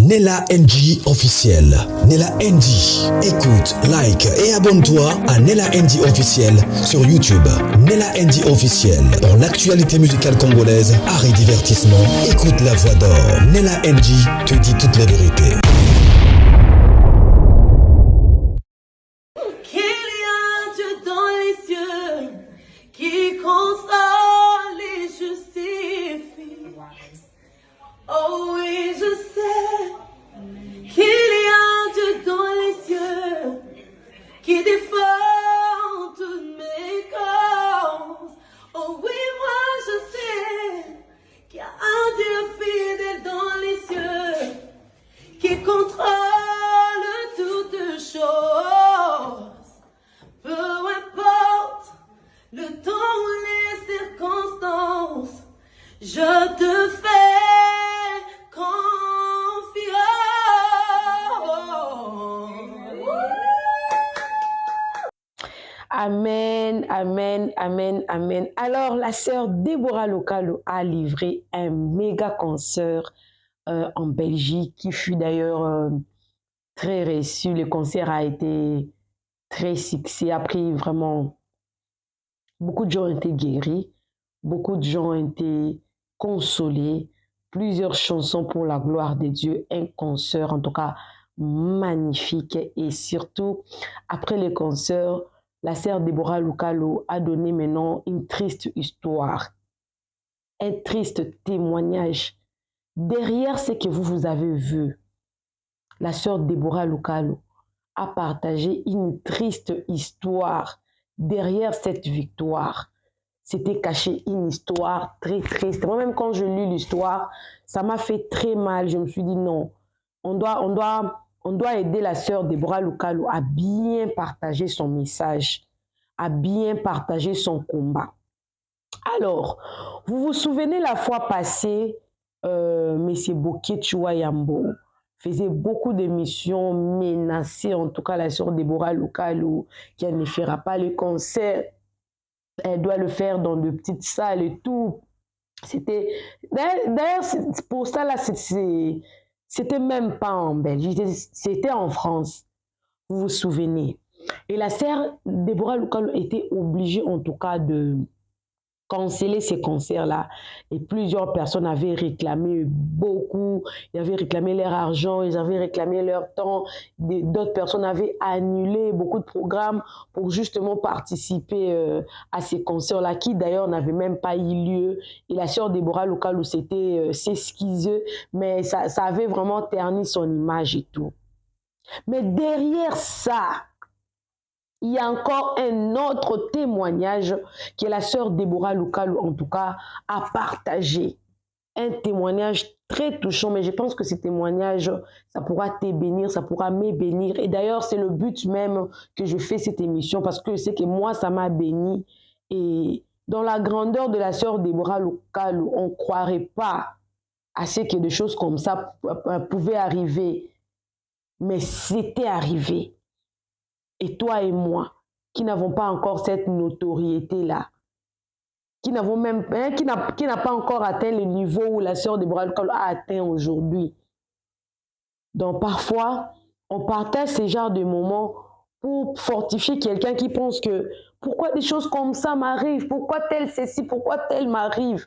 Nella NG officiel. Nella NG. Écoute, like et abonne-toi à Nella NG officiel sur YouTube. Nella NG officiel. Pour l'actualité musicale congolaise, art et divertissement, écoute la voix d'or. Nella NG te dit toutes les vérités. Qu'il y a Dieu dans les cieux qui console et justifie. Oh oui, je sais qu'il y a Dieu dans les cieux qui défend toutes mes causes. Oh oui, moi je sais qu'il y a un Dieu fidèle dans les cieux qui contrôle toutes choses. Peu importe le temps ou les circonstances, je te fais confiance. Amen, amen, amen, amen. Alors, la sœur Déborah Lokalo a livré un méga concert en Belgique qui fut d'ailleurs très reçu. Le concert a été très succès, a pris vraiment... Beaucoup de gens ont été guéris, beaucoup de gens ont été consolés, plusieurs chansons pour la gloire de Dieu, un concert en tout cas magnifique. Et surtout, après le concert, la sœur Déborah Lokalo a donné maintenant une triste histoire, un triste témoignage. Derrière ce que vous avez vu, la sœur Déborah Lokalo a partagé une triste histoire. Derrière cette victoire, c'était caché une histoire très triste. Moi-même, quand je lis l'histoire, ça m'a fait très mal. Je me suis dit non, on doit aider la sœur Déborah Lokalo à bien partager son message, à bien partager son combat. Alors, vous vous souvenez la fois passée, M. Bokeh Chouayambo faisait beaucoup d'émissions menacées, en tout cas la sœur Déborah Lokalo, qu'elle ne fera pas le concert, elle doit le faire dans de petites salles et tout. C'était, d'ailleurs, pour ça là, c'était même pas en Belgique, c'était en France, vous vous souvenez. Et la sœur Déborah Lokalo était obligée en tout cas de canceller ces concerts-là. Et plusieurs personnes avaient réclamé beaucoup, ils avaient réclamé leur argent, ils avaient réclamé leur temps. D'autres personnes avaient annulé beaucoup de programmes pour justement participer à ces concerts-là, qui d'ailleurs n'avaient même pas eu lieu. Et la sœur Déborah Lokalo s'était s'excuser, mais ça avait vraiment terni son image et tout. Mais derrière ça, il y a encore un autre témoignage que la sœur Déborah Lokalo, en tout cas, a partagé. Un témoignage très touchant, mais je pense que ce témoignage, ça pourra te bénir, ça pourra me bénir. Et d'ailleurs, c'est le but même que je fais cette émission, parce que je sais que moi, ça m'a béni. Et dans la grandeur de la sœur Déborah Lokalo, on ne croirait pas à ce que des choses comme ça pouvaient arriver. Mais c'était arrivé. Et toi et moi, qui n'avons pas encore cette notoriété-là, qui n'a pas encore atteint le niveau où la sœur Déborah Lokalo a atteint aujourd'hui. Donc parfois, on partage ce genre de moments pour fortifier quelqu'un qui pense que pourquoi des choses comme ça m'arrivent, pourquoi tel ceci, pourquoi tel m'arrive.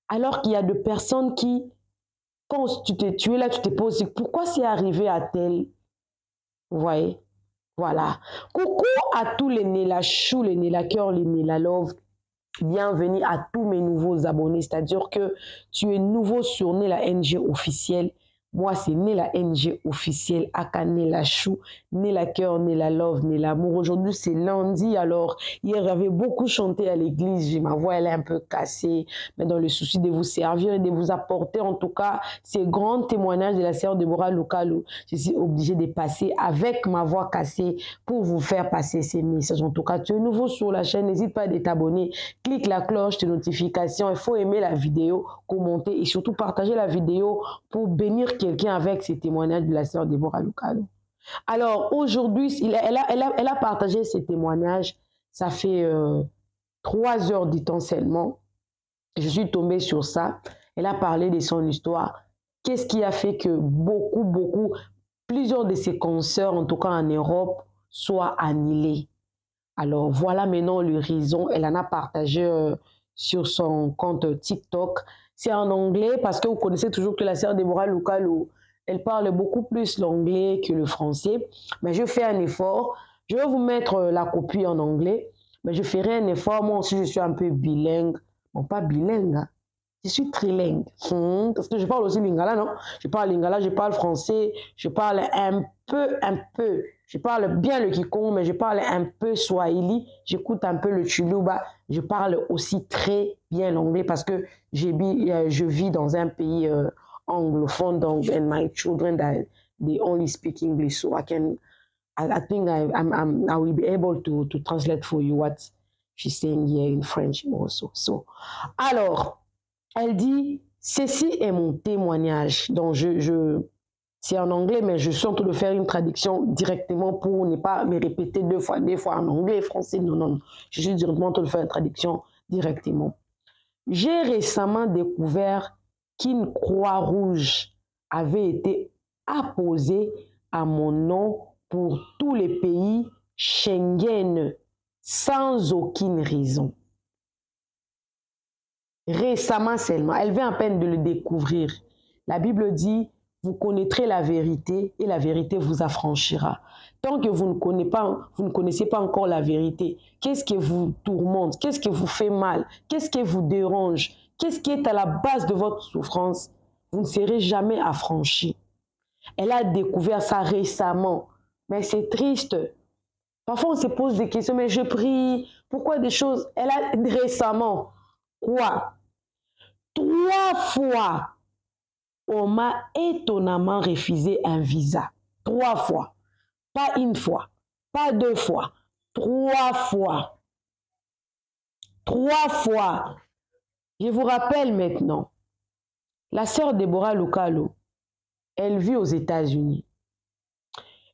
Alors qu'il y a des personnes qui, quand tu es là, tu te poses pourquoi c'est arrivé à tel. Vous voyez? Voilà. Coucou à tous les Nella Chou, les Nella Cœur, les Nella Love. Bienvenue à tous mes nouveaux abonnés. C'est-à-dire que tu es nouveau sur Nella NG officiel. Moi, c'est Nella NG officiel, aka Nella Chou, Nella Cœur, Nella Love, Nella Amour. Aujourd'hui, c'est lundi. Alors, hier, j'avais beaucoup chanté à l'église. Ma voix, elle est un peu cassée. Mais dans le souci de vous servir et de vous apporter, en tout cas, ces grands témoignages de la sœur Déborah Lokalo, je suis obligée de passer avec ma voix cassée pour vous faire passer ces messages. En tout cas, tu es nouveau sur la chaîne. N'hésite pas à t'abonner. Clique la cloche de notification. Il faut aimer la vidéo, commenter et surtout partager la vidéo pour bénir quelqu'un avec ces témoignages de la sœur Déborah Lokalo. Alors aujourd'hui, elle a partagé ces témoignages. Ça fait 3 heures du temps seulement. Je suis tombée sur ça. Elle a parlé de son histoire qu'est-ce qui a fait que plusieurs de ses concerts, en tout cas en Europe, soient annulés. Alors voilà maintenant le raison. Elle en a partagé sur son compte TikTok. C'est en anglais parce que vous connaissez toujours que la sœur Déborah Lucalo, elle parle beaucoup plus l'anglais que le français. Mais je fais un effort. Je vais vous mettre la copie en anglais. Mais je ferai un effort. Moi aussi, je suis un peu bilingue. Bon, pas bilingue, hein. Je suis trilingue. Parce que je parle aussi lingala, non? Je parle lingala, je parle français, je parle un peu. Je parle bien le Kikongo, mais je parle un peu Swahili. J'écoute un peu le Chuluba. Je parle aussi très bien l'anglais parce que je vis dans un pays anglophone. Donc, and my children, they only speak English. So I think I will be able to translate for you what she's saying here in French also. So, alors, elle dit, ceci est mon témoignage. Donc, c'est en anglais, mais je suis en train de faire une traduction directement pour ne pas me répéter deux fois en anglais et français. Non. Je suis directement en train de faire une traduction directement. J'ai récemment découvert qu'une croix rouge avait été apposée à mon nom pour tous les pays Schengen sans aucune raison. Récemment seulement, elle vient à peine de le découvrir. La Bible dit, vous connaîtrez la vérité et la vérité vous affranchira. Tant que vous ne connaissez pas encore la vérité, qu'est-ce qui vous tourmente? Qu'est-ce qui vous fait mal? Qu'est-ce qui vous dérange? Qu'est-ce qui est à la base de votre souffrance? Vous ne serez jamais affranchi. Elle a découvert ça récemment, mais c'est triste. Parfois, on se pose des questions, mais je prie, pourquoi des choses? Elle a récemment, quoi? 3 fois, on m'a étonnamment refusé un visa. 3 fois. Pas une fois, pas 2 fois, 3 fois. 3 fois. Je vous rappelle maintenant, la sœur Déborah Lucalo, elle vit aux États-Unis.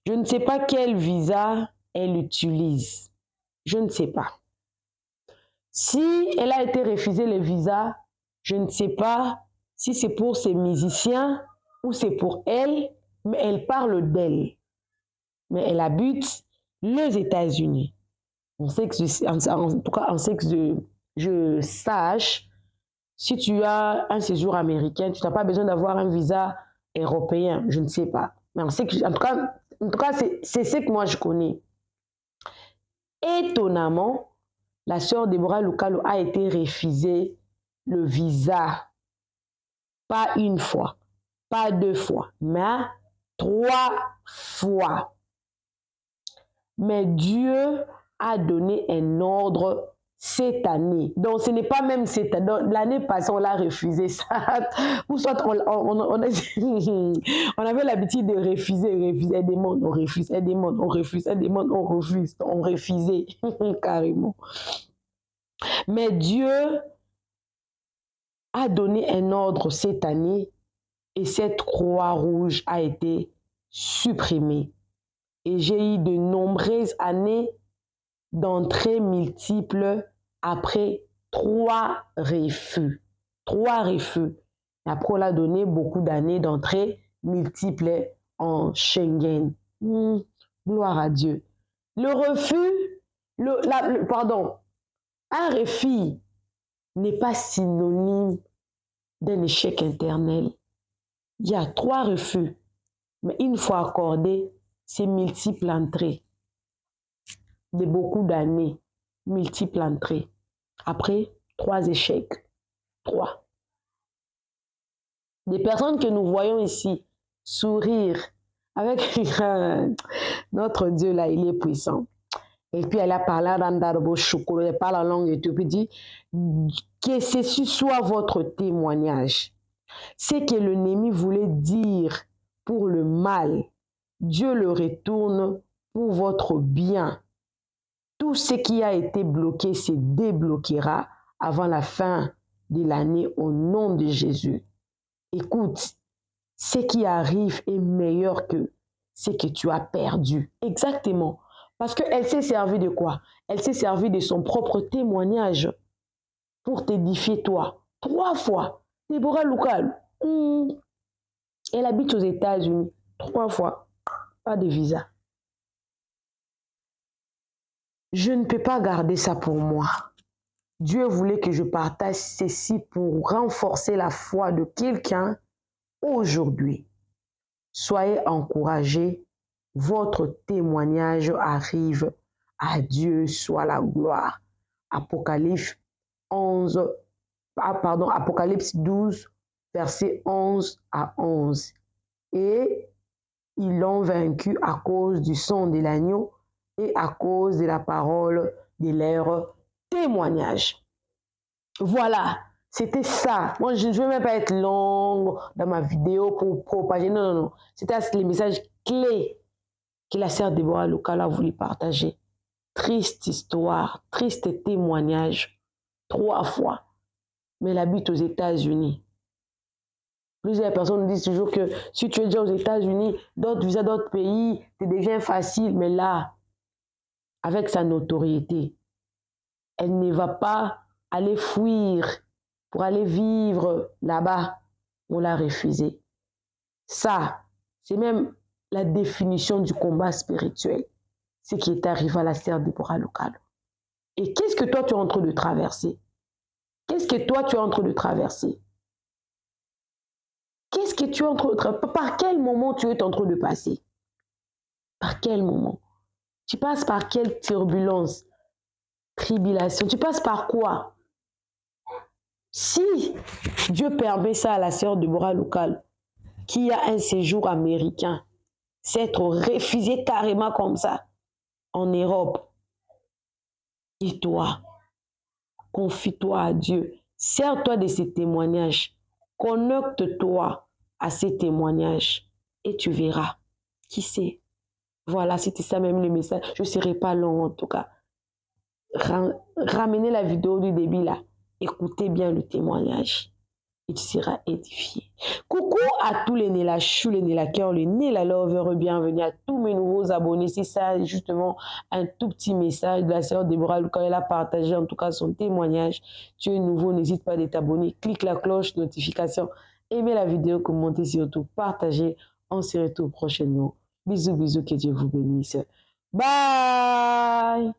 Je ne sais pas quel visa elle utilise. Je ne sais pas. Si elle a été refusée le visa, je ne sais pas si c'est pour ses musiciens ou c'est pour elle, mais elle parle d'elle. Mais elle habite les États-Unis. En tout cas, en sexe de je sache, si tu as un séjour américain, tu n'as pas besoin d'avoir un visa européen. Je ne sais pas. Mais en tout cas, c'est ce que moi je connais. Étonnamment, la sœur Déborah Lucalo a été refusée le visa. Pas une fois, pas 2 fois, mais 3 fois. Mais Dieu a donné un ordre cette année. Donc, ce n'est pas même cette année. L'année passée, on l'a refusé. Ça. Ou soit on avait l'habitude de refuser des demandes, on refuse, elle demande, on refuse, elle demande, on refuse, on refusait carrément. Mais Dieu a donné un ordre cette année et cette croix rouge a été supprimée. Et j'ai eu de nombreuses années d'entrées multiples après 3 refus. 3 refus. Après, on a donné beaucoup d'années d'entrées multiples en Schengen. Gloire à Dieu. Le refus, un refus n'est pas synonyme d'un échec éternel. Il y a 3 refus, mais une fois accordé, c'est multiples entrées. De beaucoup d'années, multiples entrées. Après, 3 échecs. 3. Des personnes que nous voyons ici sourire avec notre Dieu là, il est puissant. Et puis elle a parlé à Randarbo Shukuro, elle parle en langue éthiopie, dit que ceci soit votre témoignage. C'est que l'ennemi voulait dire pour le mal, Dieu le retourne pour votre bien. Tout ce qui a été bloqué se débloquera avant la fin de l'année au nom de Jésus. Écoute, ce qui arrive est meilleur que ce que tu as perdu. Exactement. Parce qu'elle s'est servie de quoi? Elle s'est servie de son propre témoignage pour t'édifier toi. 3 fois. Déborah Lucalo. Elle habite aux États-Unis 3 fois, pas de visa. Je ne peux pas garder ça pour moi. Dieu voulait que je partage ceci pour renforcer la foi de quelqu'un aujourd'hui. Soyez encouragés. Votre témoignage arrive. À Dieu soit la gloire. Apocalypse 12, versets 11 à 11. Et ils l'ont vaincu à cause du sang de l'agneau et à cause de la parole de leur témoignage. Voilà, c'était ça. Moi, je ne veux même pas être longue dans ma vidéo pour propager. Non, non, non. C'était les messages clés que la sœur Déborah Lokalo a voulu partager. Triste histoire, triste témoignage, 3 fois. Mais elle habite aux États-Unis. Plusieurs personnes disent toujours que si tu es déjà aux États-Unis, d'autres visas d'autres pays, c'est déjà facile. Mais là, avec sa notoriété, elle ne va pas aller fuir pour aller vivre là-bas. On l'a refusé. Ça, c'est même la définition du combat spirituel. Ce qui est arrivé à la sœur Déborah Lokalo. Et qu'est-ce que toi tu es en train de traverser? Qu'est-ce que toi tu es en train de traverser? Qu'est-ce que tu es en train de traverser? Par quel moment tu es en train de passer? Par quel moment? Tu passes par quelle turbulence? Tribulation? Tu passes par quoi? Si Dieu permet ça à la sœur Déborah Lokalo, qui a un séjour américain, s'être refusé carrément comme ça, en Europe. Et toi, confie-toi à Dieu. Sers-toi de ces témoignages. Connecte-toi à ces témoignages et tu verras. Qui sait? Voilà, c'était ça même le message. Je ne serai pas long en tout cas. Ramenez la vidéo du début là. Écoutez bien le témoignage. Et tu seras édifié. Coucou à tous les Nela Chou, les Nela Cœur, les Nela Lover, bienvenue à tous mes nouveaux abonnés. C'est ça, justement, un tout petit message de la sœur Déborah Lokalo. Elle a partagé en tout cas son témoignage. Tu es nouveau, n'hésite pas à t'abonner. Clique la cloche, notification, aimez la vidéo, commentez surtout, partagez. On se retrouve prochainement. Bisous, bisous, que Dieu vous bénisse. Bye!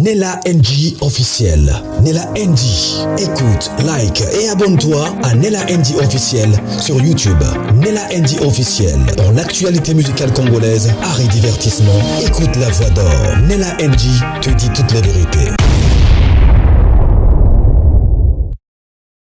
Nella NG officiel. Nella NG. Écoute, like et abonne-toi à Nella NG officiel sur YouTube. Nella NG officiel. Pour l'actualité musicale congolaise, art et divertissement, écoute la voix d'or. Nella NG te dit toutes les vérités.